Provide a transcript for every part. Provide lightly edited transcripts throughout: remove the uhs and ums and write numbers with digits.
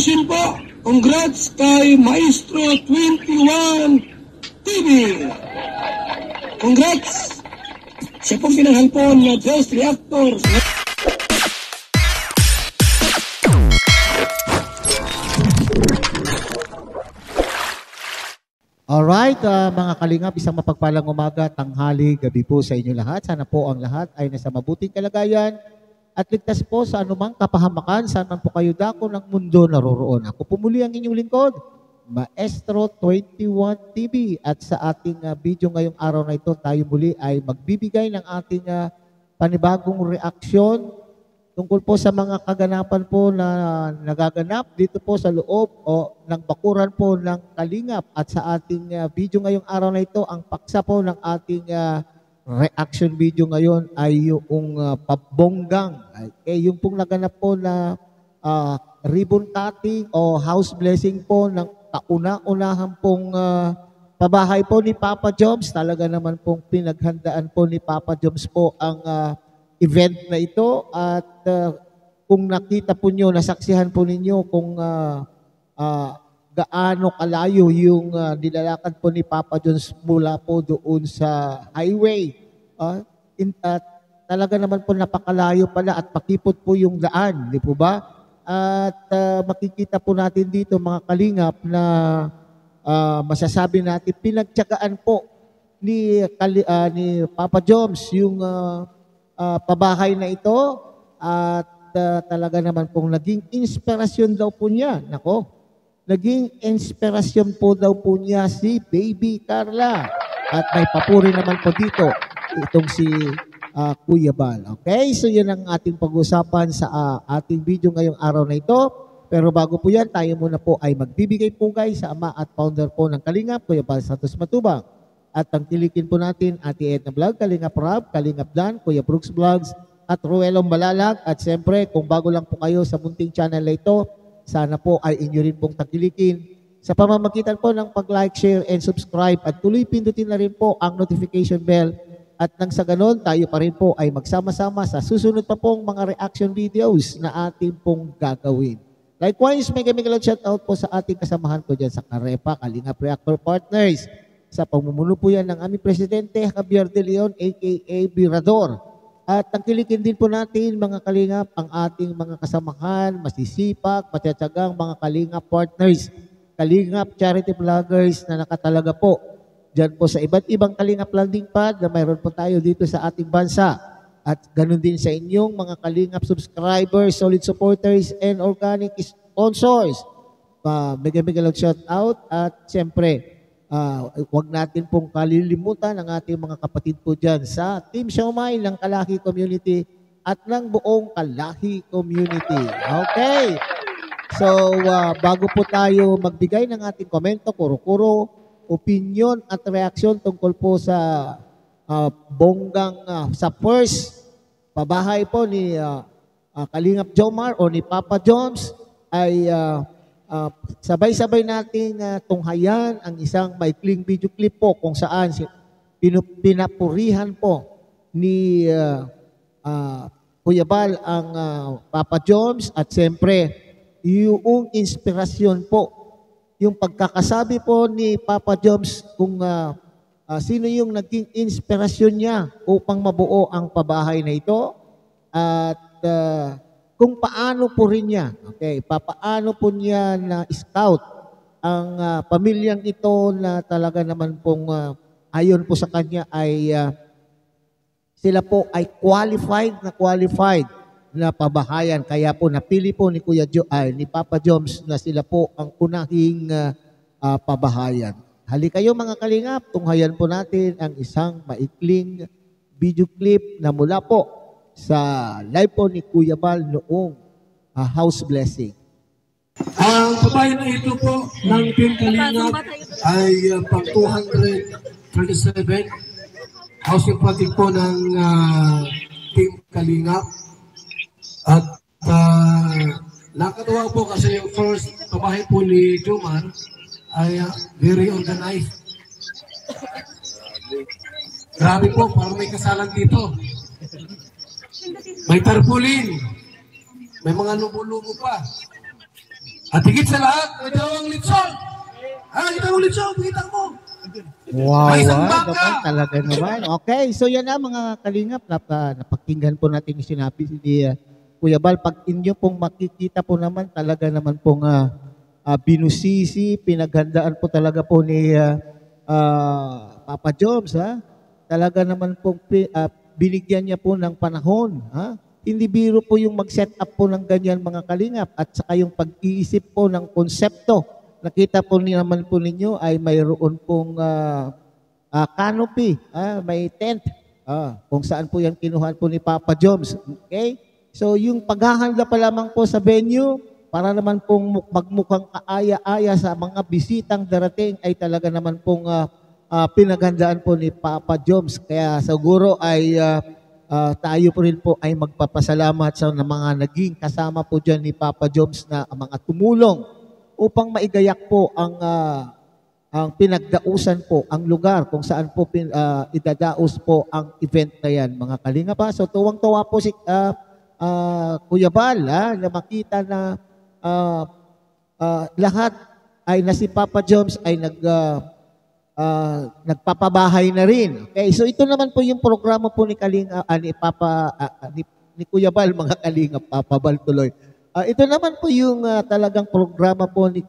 congratulations po. Congrats kay Maestro 21 TV. Congrats. Siya pong pinanghalpon na Ghost Reactor. Alright, mga kalingap, isang mapagpalang umaga, tanghali, gabi po sa inyo lahat. Sana po ang lahat ay nasa mabuting kalagayan at ligtas po sa anumang kapahamakan. Saan man po kayo dako ng mundo naroroon. Ako po muli ang inyong lingkod, Maestro 21 TV. At sa ating video ngayong araw na ito, tayo muli ay magbibigay ng ating panibagong reaksyon tungkol po sa mga kaganapan po na nagaganap dito po sa loob o ng bakuran po ng Kalingap. At sa ating video ngayong araw na ito, ang paksa po ng ating reaction video ngayon ay yung pabonggang. Yung pong naganap po na ribbon cutting o house blessing po ng kauna-unahan pong pabahay po ni Papa Joms. Talaga naman pong pinaghandaan po ni Papa Joms po ang event na ito at kung nakita po nyo, nasaksihan po ninyo kung gaano kalayo yung nilalakad po ni Papa Joms mula po doon sa highway. Talaga naman po napakalayo pala at pakipot po yung daan, di po ba? At makikita po natin dito mga kalingap na masasabi natin pinagtyagaan po ni Papa Joms yung pabahay na ito at talaga naman pong naging inspirasyon daw po niya. Nako, naging inspirasyon po daw po niya si Baby Carla. At may papuri naman po dito itong si Kuya Bal. Okay, so yan ang ating pag-usapan sa ating video ngayong araw na ito. Pero bago po yan, tayo muna po ay magbibigay po guys sa ama at founder po ng Kalingap, Kuya Bal Santos Matubang. At tangkilikin po natin Ate Edna Vlog, Kalingap Rob, Kalingap Dan, Kuya Brooks Vlogs, at Ruelong Balalag. At siyempre, kung bago lang po kayo sa munting channel na ito, sana po ay inyo rin pong tangkilikin sa pamamagitan po ng pag-like, share, and subscribe. At tuloy pindutin na rin po ang notification bell. At nang sa ganon, tayo pa rin po ay magsama-sama sa susunod pa pong mga reaction videos na ating pong gagawin. Likewise, may kami shoutout po sa ating kasamahan ko dyan sa Karepa, Kalingap Reactor Partners. Sa pamumuno po yan ng aming Presidente Javier De Leon aka Birador. At tangkilikin din po natin mga kalingap ang ating mga kasamahan, masisipag, matyatsagang mga kalingap partners, kalingap charity vloggers na nakatalaga po dyan po sa iba't ibang kalingap landing pad na mayroon po tayo dito sa ating bansa. At ganun din sa inyong mga kalingap subscribers, solid supporters, and organic sponsors. Mega shout out at siyempre, huwag natin pong kalilimutan ang ating mga kapatid po dyan sa Team Siomay ng Kalahi Community at ng buong Kalahi Community. Okay. So, bago po tayo magbigay ng ating komento, kuro-kuro, opinion at reaksyon tungkol po sa bonggang, sa first pabahay po ni Kalingap Jomar o ni Papa Joms ay sabay-sabay nating tunghayan ang isang maikling video clip po kung saan pinapurihan po ni Kuya Bal ang Papa Joms at siyempre yung inspirasyon po, yung pagkakasabi po ni Papa Joms kung sino yung naging inspirasyon niya upang mabuo ang pabahay na ito at kung paano po rin niya, okay, paano po niya na-scout ang pamilyang ito na talaga naman pong ayon po sa kanya ay sila po ay qualified na pabahayan. Kaya po napili po ni ni Papa Joms na sila po ang unahing pabahayan. Halika kayo mga kalingap, tunghayan po natin ang isang maikling video clip na mula po sa live po ni Kuya Bal noong house blessing. Ang pabahay na ito po ng Team Kalingap ay pang 237 housing party po ng Team Kalingap. At nakatawa po kasi yung first pabahay po ni Jomar ay very organized. Grabe po, parang may kasalan dito. May tarpaulin. May mga lubo-lubo pa. At higit sa lahat, may dalawang litson. Ito ang litson, kita mo. Wow, May isang ah, baka. naman, talaga naman. Okay, so yan na mga kalingap, napakinggan po natin yung sinabi ni Kuya Bal. Pag inyo pong makikita po naman, talaga naman pong binusisi, pinaghandaan po talaga po ni Papa Joms, ha? Talaga naman pong binigyan niya po ng panahon, ha? Hindi biro po yung mag-set up po ng ganyan mga kalingap at saka yung pag-iisip po ng konsepto. Nakita po naman po ninyo ay mayroon pong canopy, may tent, kung saan po yan kinuha po ni Papa Joms. Okay? So yung paghahanda pa lamang po sa venue, para naman pong magmukhang kaaya-aya sa mga bisitang darating ay talaga naman pong pinaghandaan po ni Papa Joms. Kaya siguro ay tayo po rin po ay magpapasalamat sa mga naging kasama po dyan ni Papa Joms na mga tumulong upang maigayak po ang pinagdausan po, ang lugar kung saan po idadaos po ang event na yan, mga kalinga pa. So tuwang-tuwa po si Kuya Bal na makita na lahat ay na si Papa Joms ay nagpapabahay na rin. Okay, so ito naman po yung programa po ni Kalinga, ni Kuya Bal, mga kalinga, Papa Bal tuloy. Ito naman po yung talagang programa po ni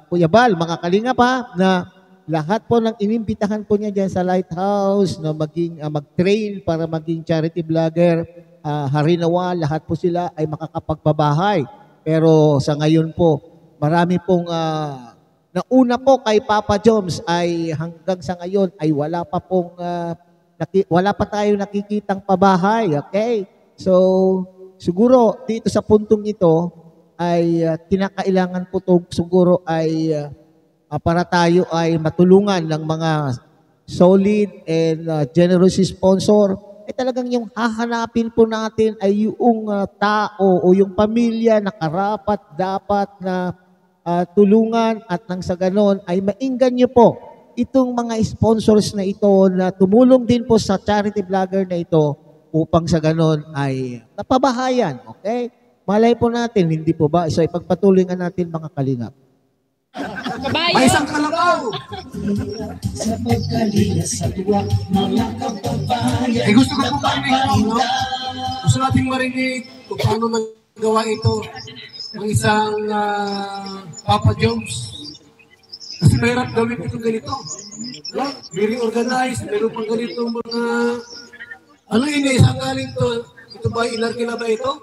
Kuya Bal, mga kalinga pa, na lahat po ng inimbitahan po niya dyan sa Lighthouse na maging mag-train para maging charity vlogger, harinawa, lahat po sila ay makakapagpabahay. Pero sa ngayon po, marami pong nauna po kay Papa Joms ay hanggang sa ngayon ay wala pa tayo nakikitang pabahay. Okay? So, siguro dito sa puntong ito ay kinakailangan po ito siguro ay para tayo ay matulungan ng mga solid and generous sponsor. Talagang yung hahanapin po natin ay yung tao o yung pamilya na karapat dapat na tulungan at nang sa ganon ay mainggan nyo po itong mga sponsors na ito na tumulong din po sa charity vlogger na ito upang sa ganon ay napabahayan. Okay? Malay po natin, hindi po ba? So ipagpatuloy nga natin mga kalingap. May isang kalabaw. Gusto ko po marinig, no? Gusto nating marinig kung paano nagawa ito ng isang Papa Joms. Kasi mahirap gawin ito ganito. No? Very organized, meron pang ganito mga ano ini, isang galing to. Ito ba, inarkila ba ito?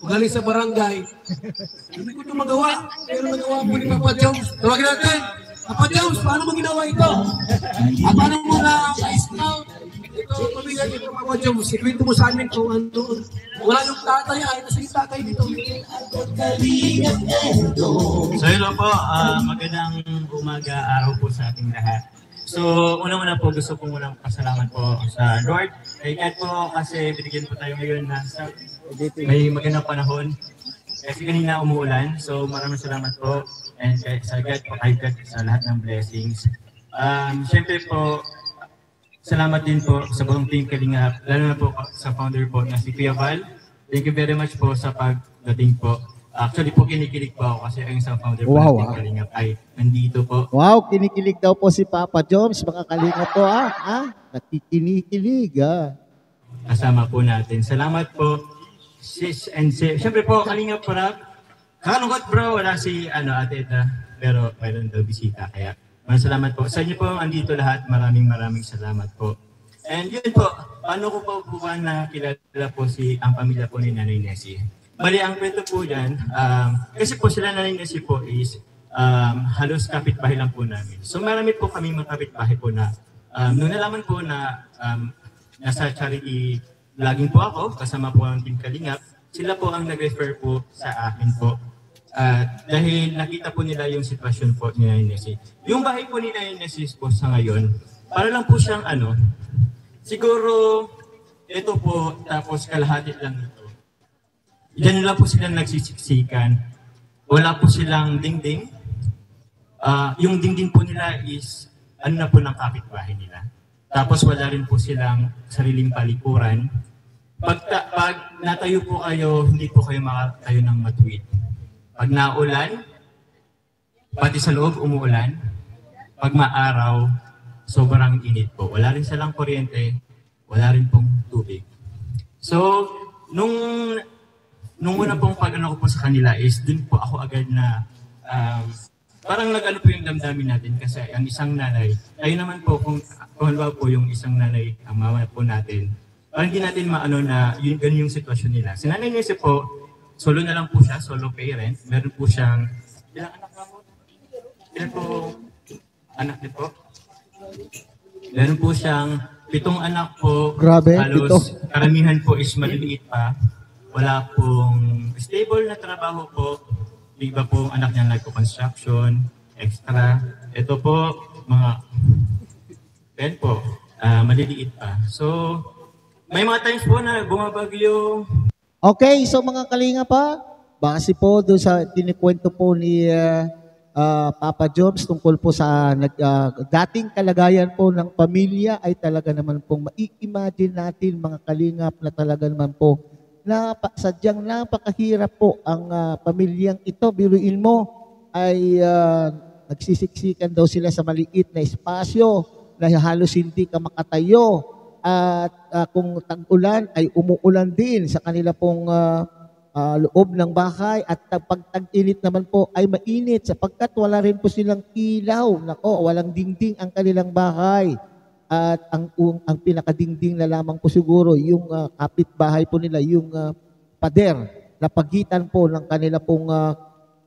Galing sa barangay. Hindi ko ito magawa. Pero nagawa po ni Papa Joms. Tawagin natin. Papa Joms, paano mo ginawa ito? At paano mo na ka-scout? Ito, pamilya ito, Papa Joms. Ikwento mo sa amin kung ano. Wala yung tatay, ay nasa yung tatay dito. So hello po, magandang umaga, araw po sa ating lahat. So, una-una po, gusto ko munang pasalamat po sa Lord. Kay God po, kasi binigyan po tayo ngayon na may magandang panahon. Kasi kanina umuulan, so maraming salamat po. And sa God po, kay God sa lahat ng blessings. Siyempre po, salamat din po sa buong team Kalingap, lalo na po sa founder po na si Kuya Val. Thank you very much po sa pagdating po. Actually po, kinikilig po ako kasi ang isang founder po ng Kalingap ay nandito po. Wow, kinikilig daw po si Papa Joms, mga kalingap po, nakikinikilig, Kasama po natin. Salamat po, sis and sis. Siyempre po, Kalingap po na, kakalungkot bro, wala si Ate Eta, pero mayroon daw bisita. Kaya maraming salamat po. Sa inyo po, andito lahat, maraming salamat po. And yun po, paano ko po ba nakilala po ang pamilya po ni Nanay Nessie? Bali, ang kwento po dyan, kasi po sila Nanay Nessie po is halos kapitbahay lang po namin. So marami po kami mga kapitbahay po na nung nalaman po na nasa charity vlogging po ako, kasama po ang Team Kalingap, sila po ang nag-refer po sa akin po. Dahil nakita po nila yung sitwasyon po ni Nanay Nessie. Yung bahay po ni Nanay Nessie po sa ngayon, para lang po siyang siguro ito po, tapos kalahati lang ito. Diyan lang po silang nagsisiksikan. Wala po silang dingding. Yung dingding po nila is na po ng kapitbahay nila. Tapos wala rin po silang sariling palikuran. Pag natayo po kayo, hindi po kayo makatayo ng matuwid. Pag naulan, pati sa loob umuulan. Pag maaraw, sobrang init po. Wala rin silang kuryente, wala rin pong tubig. So, nung una pong pag-ano ko po sa kanila is, dun po ako agad na parang nag-ano po yung damdamin natin kasi ang isang nanay, tayo naman po, kung halimbawa po yung isang nanay, ang mama po natin, parang hindi natin maano na ganun yung sitwasyon nila. Si Nanay Nese po, solo na lang po siya, solo parent. Meron po siyang, ilang anak na po? Ilan po anak niyo po? Meron po siyang 7 anak po. Grabe, Halos 7. karamihan po is maliliit pa. Wala pong stable na trabaho po. Iba po anak niya nagko-construction, extra. Ito po, mga 10 po, maliliit pa. So, may mga times po na bumabagyo. Okay, so mga kalinga pa, base po doon sa tinikwento po ni Papa Jobs tungkol po sa dating kalagayan po ng pamilya ay talaga naman pong mai-imagine natin mga kalingap na talaga naman po sadyang napakahirap po ang pamilyang ito. Biruin mo ay nagsisiksikan daw sila sa maliit na espasyo na halos hindi ka makatayo. At kung tag-ulan ay umuulan din sa kanila pong loob ng bahay at pag tag-init naman po ay mainit sapagkat wala rin po silang ilaw. Nako, walang dingding ang kanilang bahay. At ang pinakadingding na lamang po siguro yung kapitbahay po nila, yung pader na pagitan po ng kanila pong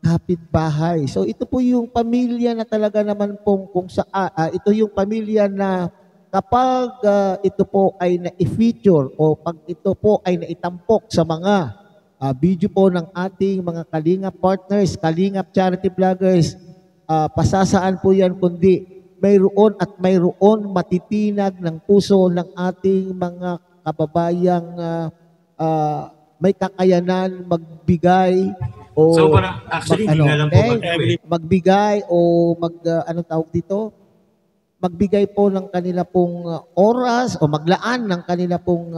kapitbahay. So ito po yung pamilya na talaga naman pong ito yung pamilya na kapag ito po ay na-feature o pag ito po ay naitampok sa mga video po ng ating mga Kalingap partners, Kalingap charity vloggers, pasasaan po yan kundi mayroon at mayroon matitinag ng puso ng ating mga kababayang may kakayanan magbigay o So, parang actually, hindi na lang po magbigay o anong tawag dito? Magbigay po ng kanila pong oras o maglaan ng kanila pong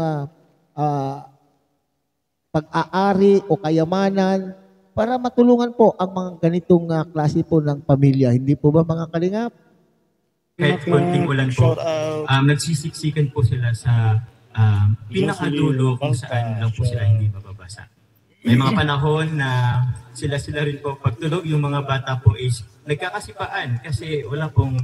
pag-aari o kayamanan para matulungan po ang mga ganitong klase po ng pamilya. Hindi po ba mga kalingap? Kahit konting ulan po, nagsisiksikan po sila sa pinakadulo kung saan lang po sila hindi mababasa. May mga panahon na sila rin po pagtulog, yung mga bata po is nagkakasipaan kasi wala pong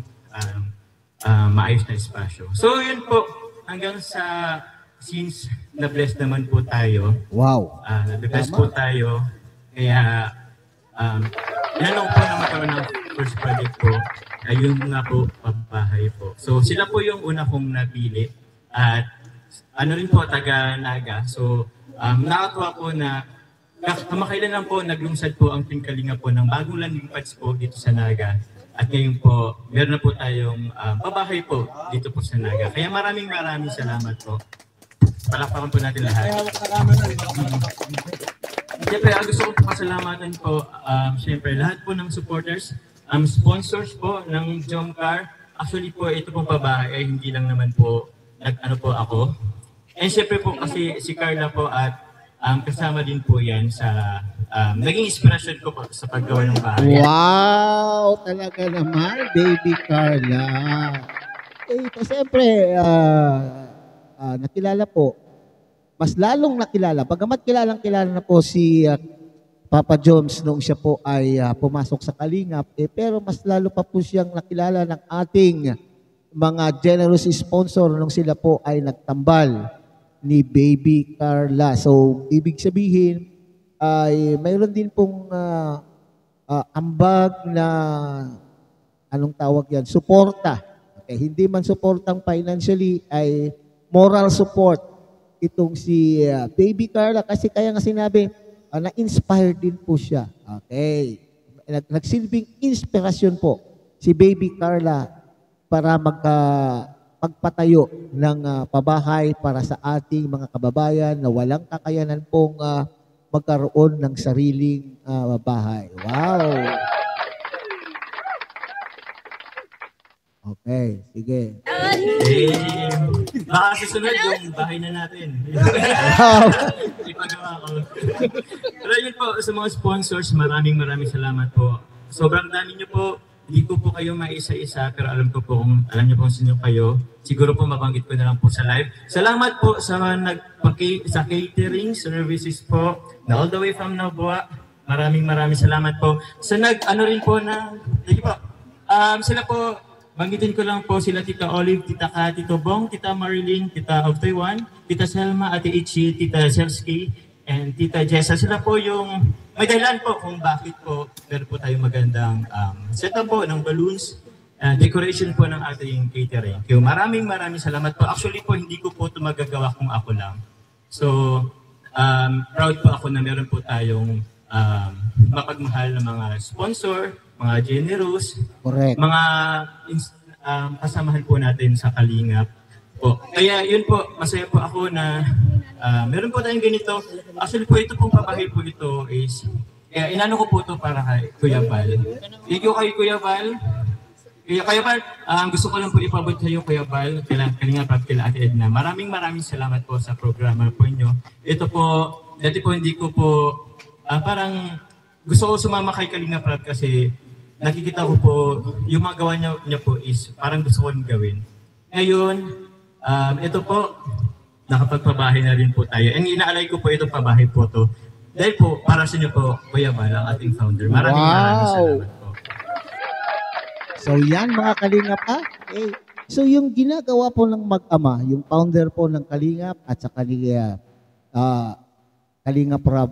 maayos na espasyo. So yun po, hanggang sa since na-bless naman po tayo. Wow. Na-bless po tayo. Kaya inanong po na magkaroon ng first project po. Ayun nga po, pabahay po. So sila po yung una kong napili. At ano rin po, taga-Naga. So nakatuwa po na kamakailan lang po naglungsad po ang Team Kalinga po ng bagong landing pads po dito sa Naga. At ngayon po, meron na po tayong pabahay po dito po sa Naga. Kaya maraming salamat po. Palakpakan po natin lahat. Siyempre, gusto ko po pasalamatan po, siyempre, lahat po ng supporters, sponsors po ng Jomcar. Actually po, ito pong pabahay ay hindi lang naman po nag-ano po ako. And siyempre po kasi si Carla po at kasama din po yan sa naging inspirasyon ko po sa paggawa ng bahay. Wow! Talaga naman, baby Carla. Siyempre, nakilala po, mas lalong nakilala, bagamat kilala na po si Papa Jones nung siya po ay pumasok sa Kalingap, pero mas lalo pa po siyang nakilala ng ating mga generous sponsor nung sila po ay nagtambal ni Baby Carla. So, ibig sabihin, ay mayroon din pong ambag na, anong tawag yan, suporta. Okay, hindi man suportang financially, ay moral support itong si Baby Carla. Kasi kaya nga sinabi, na-inspire din po siya. Okay. Nagsilbing inspirasyon po si Baby Carla para magpatayo ng pabahay para sa ating mga kababayan na walang kakayanan pong magkaroon ng sariling bahay. Wow! Okay, sige. Baka susunod yung bahay na natin. Ipagawa ko. Pero yun po, sa mga sponsors, maraming salamat po. sobrang dami niyo po. Hindi ko po kayo maisa-isa, pero alam ko po alam niyo po sino kayo. Siguro po mabanggit ko na lang po sa live. Salamat po sa sa catering services po, na all the way from Noboa. Maraming salamat po. Sa ano rin po na, sige po, sila po, banggitin ko lang po sila Tita Olive, Tita Ka, Tito Bong, Tita Marilyn, Tita of Taiwan, Tita Selma, Ate Ichi, Tita Selsky, and Tita Jessa. Sila po yung may dahilan po kung bakit po meron po tayong magandang setup po ng balloons, decoration po ng ating catering. Kaya maraming salamat po. Actually po, hindi ko po ito magagawa kung ako lang. So, proud po ako na meron po tayong mapagmahal na mga sponsor, mga generous, Correct. mga kasamahan po natin sa Kalingap po. Kaya yun po, masaya po ako na meron po tayong ganito. Actually po, ito pong pabahay po ito is, kaya inano ko po ito para kay Kuya Val. Thank you kay Kuya Val. Kuya Val, gusto ko lang po ipabot kayo, Kuya Val, Kalingap at kila Ate Edna. Maraming salamat po sa programa po inyo. Ito po, dati po hindi ko po, parang gusto ko sumama kay Kalingap kasi nakikita ko po, yung mga gawa niya po is parang gusto ko gawin. Ngayon, ito po, nakapagpabahay na rin po tayo. And inaalay ko po itong pabahay po to. Dahil po, para sa inyo po, Kuya Val, ang ating founder. Maraming salamat po. So yan mga Kalingap ha. Okay. So yung ginagawa po ng mag-ama, yung founder po ng Kalingap at sa Kalingap Rob,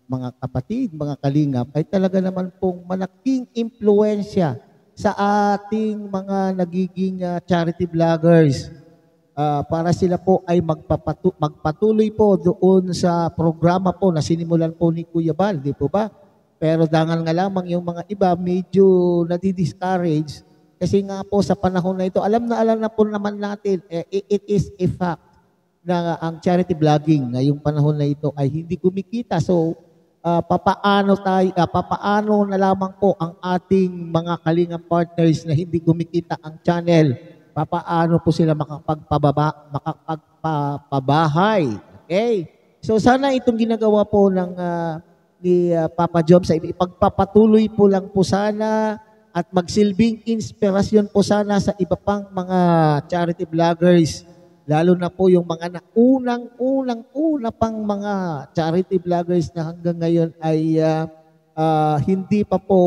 mga kapatid, mga Kalingap, ay talaga naman pong malaking impluensya sa ating mga nagiging charity vloggers. Para sila po ay magpatuloy po doon sa programa po na sinimulan po ni Kuya Val, di po ba? Pero dangal nga lamang yung mga iba medyo nadi-discourage kasi nga po sa panahon na ito, alam na po naman natin, it is a fact na ang charity vlogging ngayong panahon na ito ay hindi kumikita. So, papaano na lamang po ang ating mga Kalingap partners na hindi kumikita ang channel? Papaano po sila makapagpabahay? Okay? So sana itong ginagawa po ng ni Papa Joms ay ipagpapatuloy po lang po sana at magsilbing inspirasyon po sana sa iba pang mga charity vloggers, lalo na po yung mga unang pang mga charity vloggers na hanggang ngayon ay hindi pa po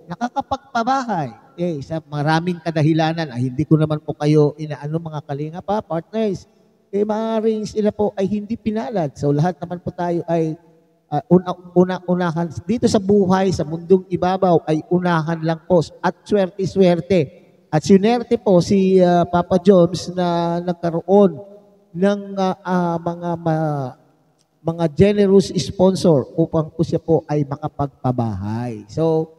nakakapagpabahay. Sa maraming kadahilanan, hindi ko naman po kayo inaano mga Kalingap partners. Maaaring sila po ay hindi pinalad. So lahat naman po tayo ay unahan dito sa buhay, sa mundong ibabaw ay unahan lang po at swerte-swerte. At sinerte po si Papa Joms na nagkaroon ng mga generous sponsor upang po siya po ay makapagpabahay. So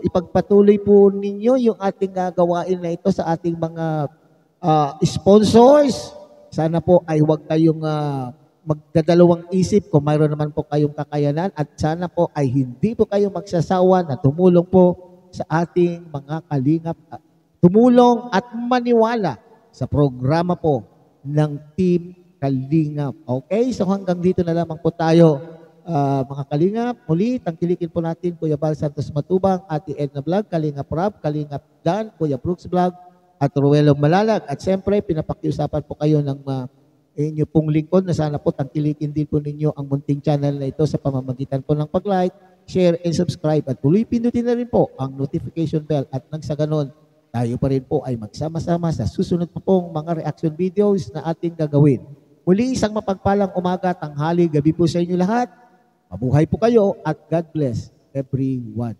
ipagpatuloy po ninyo yung ating gagawain na ito sa ating mga sponsors. Sana po ay huwag kayong magdadalawang isip kung mayroon naman po kayong kakayanan at sana po ay hindi po kayo magsasawa na tumulong po sa ating mga Kalingap. Tumulong at maniwala sa programa po ng Team Kalingap. Okay? So hanggang dito na lamang po tayo. Mga Kalingap, muli, tangkilikin po natin Kuya Val Santos Matubang, Ate Edna Vlog, Kalingap Rob, Kalingap Dan, Kuya Brooks Vlog, at Ruelo Malalag. At siyempre, pinapakiusapan po kayo ng inyo pong lingkod na sana po tangkilikin din po ninyo ang munting channel na ito sa pamamagitan po ng pag-like, share, and subscribe. At tuloy pindutin na rin po ang notification bell at nang sa ganon, tayo pa rin po ay magsama-sama sa susunod po pong mga reaction videos na ating gagawin. Muli, isang mapagpalang umaga, tanghali, gabi po sa inyo lahat. Mabuhay po kayo at God bless everyone.